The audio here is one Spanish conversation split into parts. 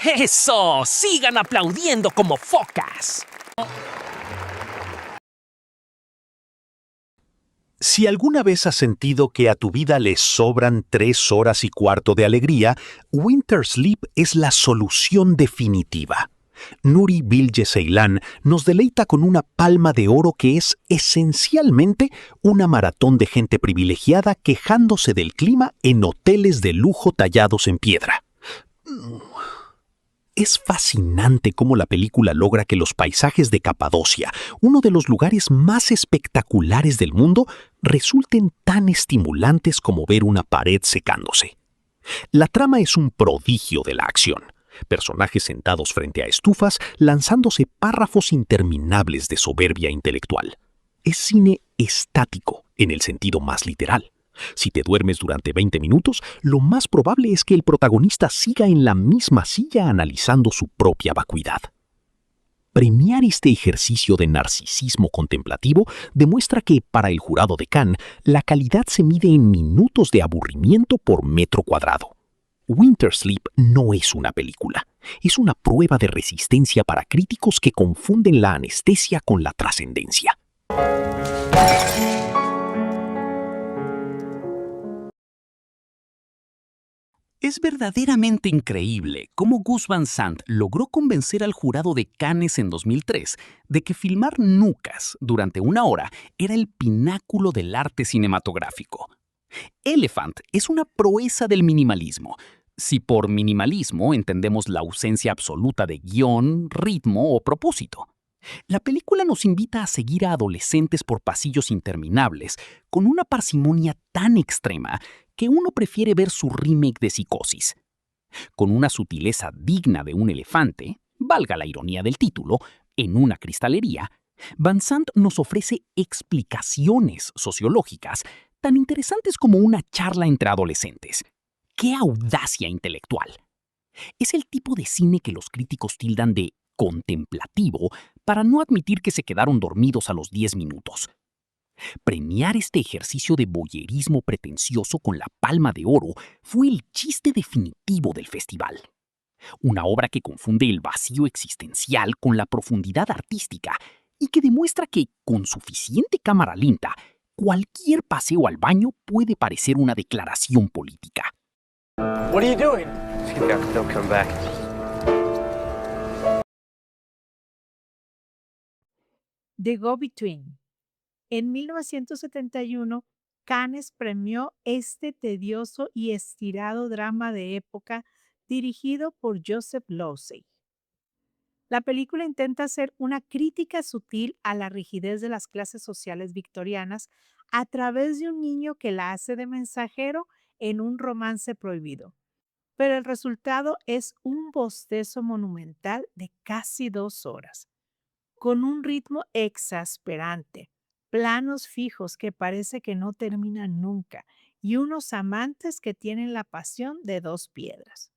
¡Eso! ¡Sigan aplaudiendo como focas! Si alguna vez has sentido que a tu vida le sobran 3 horas y cuarto de alegría, Winter Sleep es la solución definitiva. Nuri Bilge Ceylan nos deleita con una palma de oro que es esencialmente una maratón de gente privilegiada quejándose del clima en hoteles de lujo tallados en piedra. Es fascinante cómo la película logra que los paisajes de Capadocia, uno de los lugares más espectaculares del mundo, resulten tan estimulantes como ver una pared secándose. La trama es un prodigio de la acción. Personajes sentados frente a estufas lanzándose párrafos interminables de soberbia intelectual. Es cine estático en el sentido más literal. Si te duermes durante 20 minutos, lo más probable es que el protagonista siga en la misma silla analizando su propia vacuidad. Premiar este ejercicio de narcisismo contemplativo demuestra que, para el jurado de Cannes, la calidad se mide en minutos de aburrimiento por metro cuadrado. Winter Sleep no es una película, es una prueba de resistencia para críticos que confunden la anestesia con la trascendencia. Es verdaderamente increíble cómo Gus Van Sant logró convencer al jurado de Cannes en 2003 de que filmar nucas durante 1 hora era el pináculo del arte cinematográfico. Elephant es una proeza del minimalismo. Si por minimalismo entendemos la ausencia absoluta de guión, ritmo o propósito. La película nos invita a seguir a adolescentes por pasillos interminables con una parsimonia tan extrema que uno prefiere ver su remake de Psicosis. Con una sutileza digna de un elefante, valga la ironía del título, en una cristalería, Van Sant nos ofrece explicaciones sociológicas tan interesantes como una charla entre adolescentes. ¡Qué audacia intelectual! Es el tipo de cine que los críticos tildan de contemplativo para no admitir que se quedaron dormidos a los 10 minutos. Premiar este ejercicio de voyerismo pretencioso con la Palma de Oro fue el chiste definitivo del festival. Una obra que confunde el vacío existencial con la profundidad artística y que demuestra que, con suficiente cámara lenta, cualquier paseo al baño puede parecer una declaración política. What are you doing? They'll come back. The Go-Between. En 1971, Cannes premió este tedioso y estirado drama de época dirigido por Joseph Losey. La película intenta hacer una crítica sutil a la rigidez de las clases sociales victorianas a través de un niño que la hace de mensajero en un romance prohibido. Pero el resultado es un bostezo monumental de casi 2 horas, con un ritmo exasperante, planos fijos que parece que no terminan nunca y unos amantes que tienen la pasión de 2 piedras.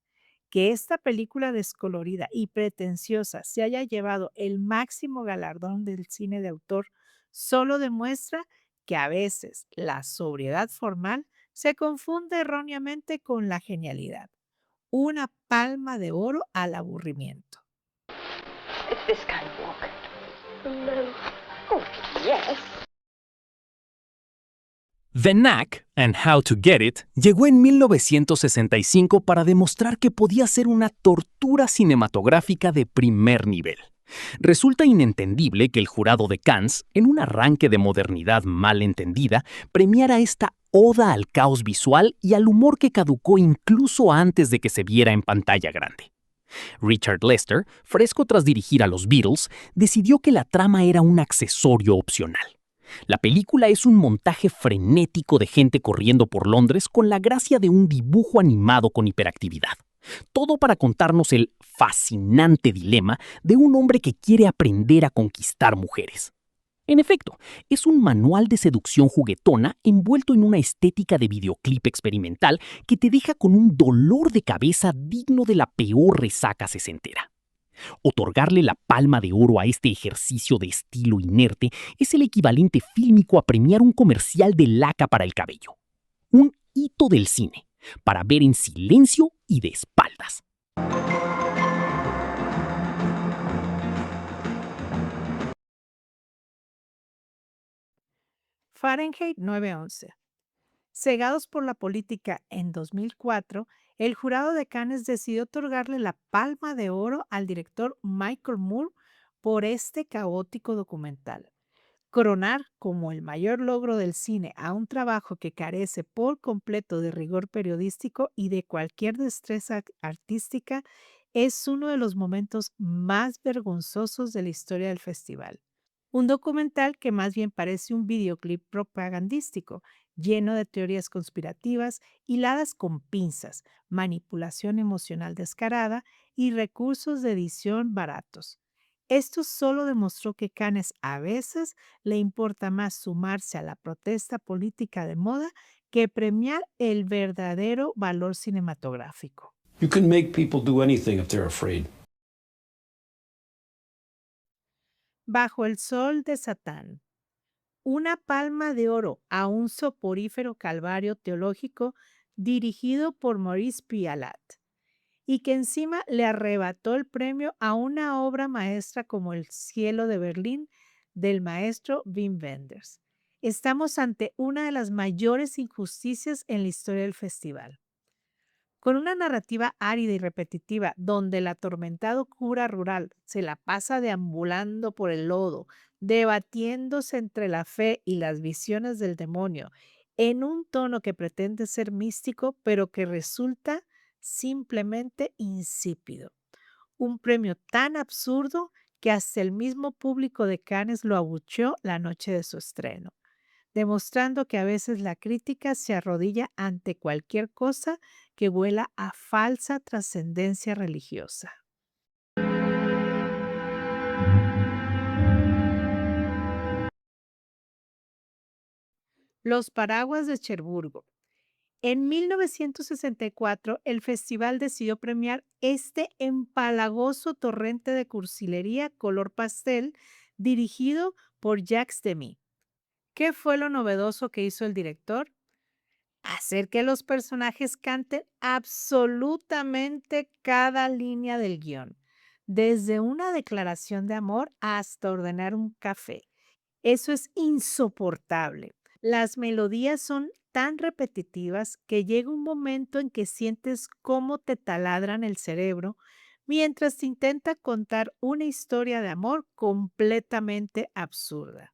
Que esta película descolorida y pretenciosa se haya llevado el máximo galardón del cine de autor solo demuestra que a veces la sobriedad formal se confunde erróneamente con la genialidad. Una palma de oro al aburrimiento. It's this kind of walk. Oh, no. Oh, yes. The Knack and How to Get It llegó en 1965 para demostrar que podía ser una tortura cinematográfica de primer nivel. Resulta inentendible que el jurado de Cannes, en un arranque de modernidad mal entendida, premiara esta oda al caos visual y al humor que caducó incluso antes de que se viera en pantalla grande. Richard Lester, fresco tras dirigir a los Beatles, decidió que la trama era un accesorio opcional. La película es un montaje frenético de gente corriendo por Londres con la gracia de un dibujo animado con hiperactividad. Todo para contarnos el fascinante dilema de un hombre que quiere aprender a conquistar mujeres. En efecto, es un manual de seducción juguetona envuelto en una estética de videoclip experimental que te deja con un dolor de cabeza digno de la peor resaca sesentera. Otorgarle la palma de oro a este ejercicio de estilo inerte es el equivalente fílmico a premiar un comercial de laca para el cabello. Un hito del cine, para ver en silencio y de espaldas. Fahrenheit 9/11. Cegados por la política en 2004, el jurado de Cannes decidió otorgarle la Palma de Oro al director Michael Moore por este caótico documental. Coronar como el mayor logro del cine a un trabajo que carece por completo de rigor periodístico y de cualquier destreza artística es uno de los momentos más vergonzosos de la historia del festival. Un documental que más bien parece un videoclip propagandístico, lleno de teorías conspirativas, hiladas con pinzas, manipulación emocional descarada y recursos de edición baratos. Esto solo demostró que Cannes a veces le importa más sumarse a la protesta política de moda que premiar el verdadero valor cinematográfico. You can make people do anything if they're afraid. Bajo el sol de Satán. Una palma de oro a un soporífero calvario teológico dirigido por Maurice Pialat, y que encima le arrebató el premio a una obra maestra como El cielo de Berlín del maestro Wim Wenders. Estamos ante una de las mayores injusticias en la historia del festival. Con una narrativa árida y repetitiva donde el atormentado cura rural se la pasa deambulando por el lodo, debatiéndose entre la fe y las visiones del demonio, en un tono que pretende ser místico, pero que resulta simplemente insípido. Un premio tan absurdo que hasta el mismo público de Cannes lo abucheó la noche de su estreno, demostrando que a veces la crítica se arrodilla ante cualquier cosa que huela a falsa trascendencia religiosa. Los paraguas de Cherburgo. En 1964, el festival decidió premiar este empalagoso torrente de cursilería color pastel dirigido por Jacques Demy. ¿Qué fue lo novedoso que hizo el director? Hacer que los personajes canten absolutamente cada línea del guión, desde una declaración de amor hasta ordenar un café. Eso es insoportable. Las melodías son tan repetitivas que llega un momento en que sientes cómo te taladran el cerebro mientras te intenta contar una historia de amor completamente absurda.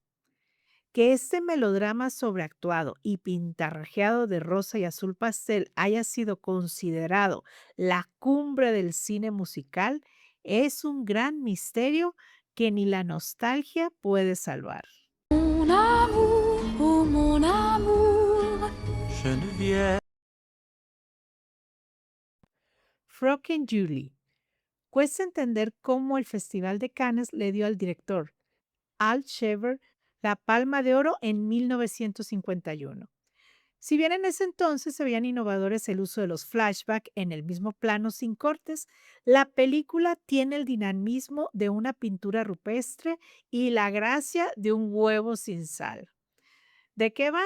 Que este melodrama sobreactuado y pintarrajeado de rosa y azul pastel haya sido considerado la cumbre del cine musical es un gran misterio que ni la nostalgia puede salvar. Mon amour, oh mon amour. Fröken Julie. Cuesta entender cómo el Festival de Cannes le dio al director Al Shever la Palma de Oro en 1951. Si bien en ese entonces se veían innovadores el uso de los flashbacks en el mismo plano sin cortes, la película tiene el dinamismo de una pintura rupestre y la gracia de un huevo sin sal. ¿De qué va?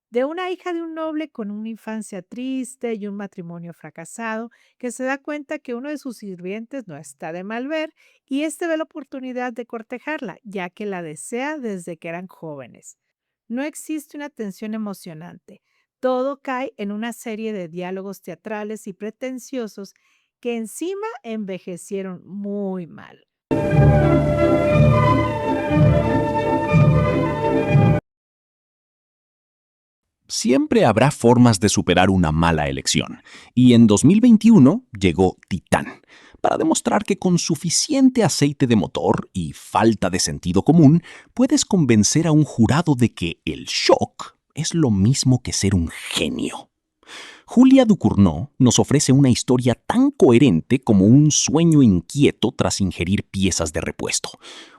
De una hija de un noble con una infancia triste y un matrimonio fracasado, que se da cuenta que uno de sus sirvientes no está de mal ver y este ve la oportunidad de cortejarla, ya que la desea desde que eran jóvenes. No existe una tensión emocionante. Todo cae en una serie de diálogos teatrales y pretenciosos que encima envejecieron muy mal. Siempre habrá formas de superar una mala elección, y en 2021 llegó Titán, para demostrar que con suficiente aceite de motor y falta de sentido común, puedes convencer a un jurado de que el shock es lo mismo que ser un genio. Julia Ducournau nos ofrece una historia tan coherente como un sueño inquieto tras ingerir piezas de repuesto.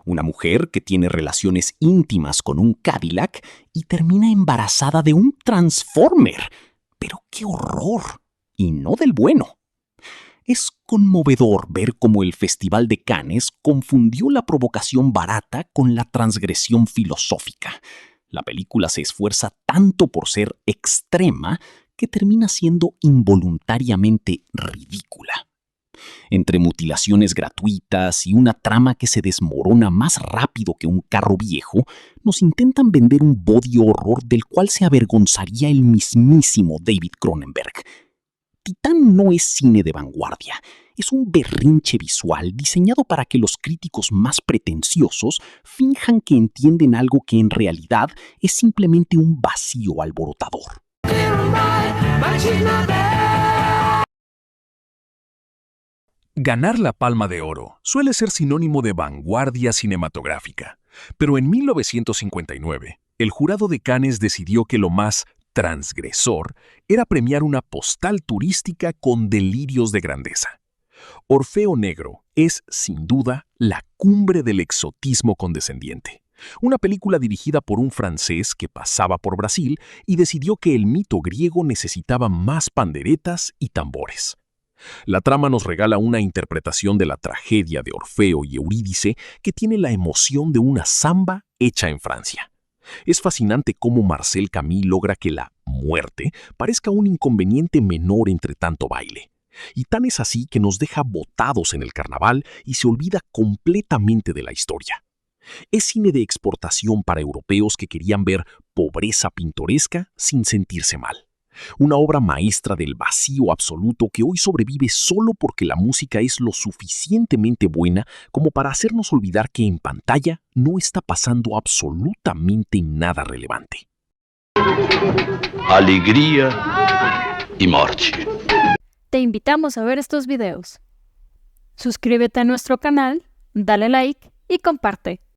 Una mujer que tiene relaciones íntimas con un Cadillac y termina embarazada de un Transformer. ¡Pero qué horror! Y no del bueno. Es conmovedor ver cómo el Festival de Cannes confundió la provocación barata con la transgresión filosófica. La película se esfuerza tanto por ser extrema que termina siendo involuntariamente ridícula. Entre mutilaciones gratuitas y una trama que se desmorona más rápido que un carro viejo, nos intentan vender un body horror del cual se avergonzaría el mismísimo David Cronenberg. Titán no es cine de vanguardia, es un berrinche visual diseñado para que los críticos más pretenciosos finjan que entienden algo que en realidad es simplemente un vacío alborotador. Ganar la Palma de Oro suele ser sinónimo de vanguardia cinematográfica, pero en 1959, el jurado de Cannes decidió que lo más transgresor era premiar una postal turística con delirios de grandeza. Orfeo Negro es, sin duda, la cumbre del exotismo condescendiente. Una película dirigida por un francés que pasaba por Brasil y decidió que el mito griego necesitaba más panderetas y tambores. La trama nos regala una interpretación de la tragedia de Orfeo y Eurídice que tiene la emoción de una samba hecha en Francia. Es fascinante cómo Marcel Camus logra que la muerte parezca un inconveniente menor entre tanto baile. Y tan es así que nos deja botados en el carnaval y se olvida completamente de la historia. Es cine de exportación para europeos que querían ver pobreza pintoresca sin sentirse mal. Una obra maestra del vacío absoluto que hoy sobrevive solo porque la música es lo suficientemente buena como para hacernos olvidar que en pantalla no está pasando absolutamente nada relevante. Alegría y morte. Te invitamos a ver estos videos. Suscríbete a nuestro canal, dale like y comparte.